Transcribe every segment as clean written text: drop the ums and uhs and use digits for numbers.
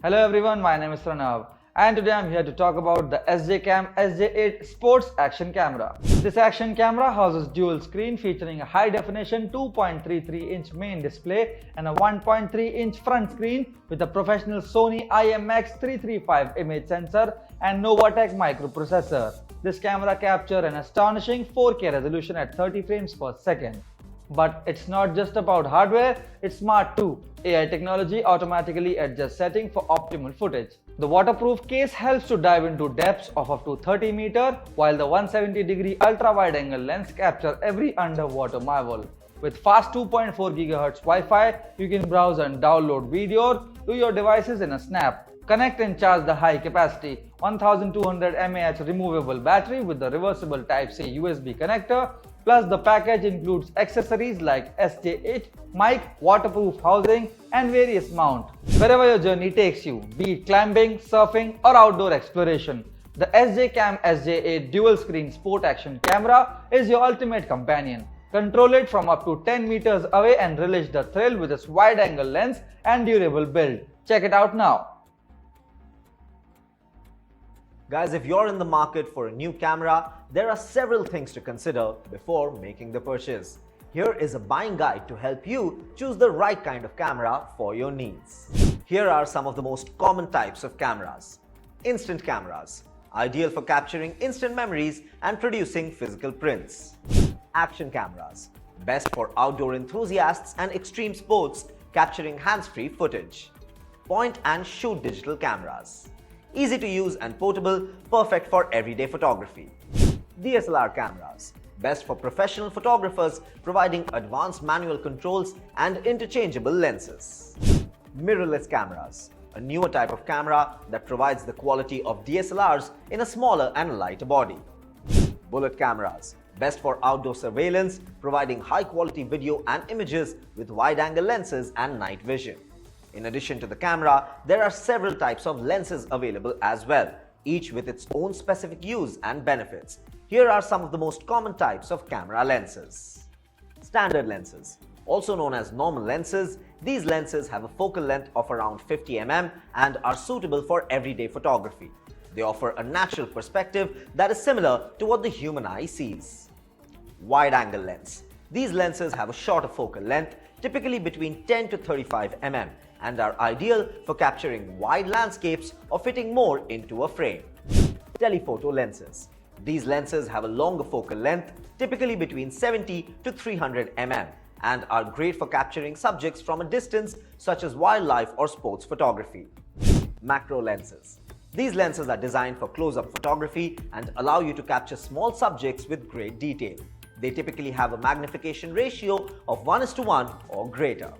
Hello everyone, my name is Pranav and today I'm here to talk about the SJCAM SJ8 Sports Action Camera. This action camera houses dual screen featuring a high definition 2.33-inch main display and a 1.3-inch front screen with a professional Sony IMX335 image sensor and Novatech microprocessor. This camera captures an astonishing 4K resolution at 30 frames per second. But it's not just about hardware, it's smart too. AI technology automatically adjusts settings for optimal footage. The waterproof case helps to dive into depths of up to 30 meters, while the 170-degree ultra-wide-angle lens captures every underwater marvel. With fast 2.4 GHz Wi-Fi, you can browse and download video to your devices in a snap. Connect and charge the high-capacity 1200 mAh removable battery with the reversible Type-C USB connector. Plus, the package includes accessories like SJ8 mic, waterproof housing, and various mounts. Wherever your journey takes you, be it climbing, surfing, or outdoor exploration, the SJCAM SJ8 Dual Screen Sport Action Camera is your ultimate companion. Control it from up to 10 meters away and relish the thrill with its wide-angle lens and durable build. Check it out now. Guys, if you're in the market for a new camera, there are several things to consider before making the purchase. Here is a buying guide to help you choose the right kind of camera for your needs. Here are some of the most common types of cameras. Instant cameras, ideal for capturing instant memories and producing physical prints. Action cameras, best for outdoor enthusiasts and extreme sports, capturing hands-free footage. Point and shoot digital cameras, easy to use and portable, perfect for everyday photography. DSLR cameras, best for professional photographers, providing advanced manual controls and interchangeable lenses. Mirrorless cameras, a newer type of camera that provides the quality of DSLRs in a smaller and lighter body. Bullet cameras, best for outdoor surveillance, providing high-quality video and images with wide-angle lenses and night vision. In addition to the camera, there are several types of lenses available as well, each with its own specific use and benefits. Here are some of the most common types of camera lenses. Standard lenses, also known as normal lenses, these lenses have a focal length of around 50 mm and are suitable for everyday photography. They offer a natural perspective that is similar to what the human eye sees. Wide-angle lens. These lenses have a shorter focal length, typically between 10 to 35 mm, and are ideal for capturing wide landscapes or fitting more into a frame. Telephoto lenses. These lenses have a longer focal length, typically between 70 to 300 mm, and are great for capturing subjects from a distance such as wildlife or sports photography. Macro lenses. These lenses are designed for close-up photography and allow you to capture small subjects with great detail. They typically have a magnification ratio of 1:1 or greater.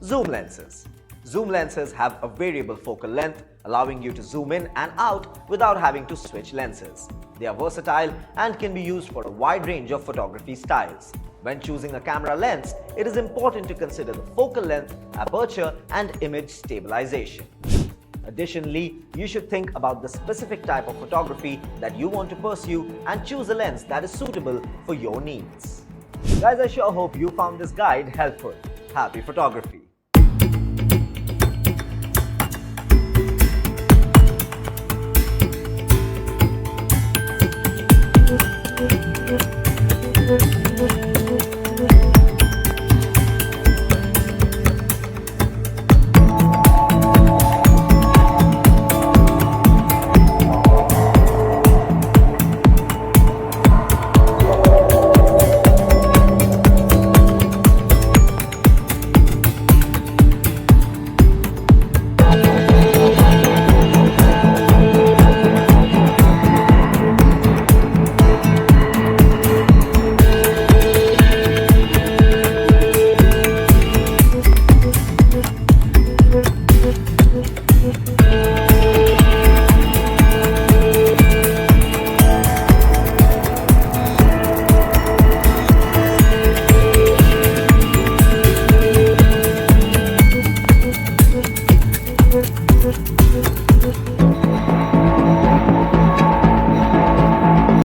Zoom lenses. Zoom lenses have a variable focal length, allowing you to zoom in and out without having to switch lenses. They are versatile and can be used for a wide range of photography styles. When choosing a camera lens, it is important to consider the focal length, aperture, and image stabilization. Additionally, you should think about the specific type of photography that you want to pursue and choose a lens that is suitable for your needs. Guys, I sure hope you found this guide helpful. Happy photography!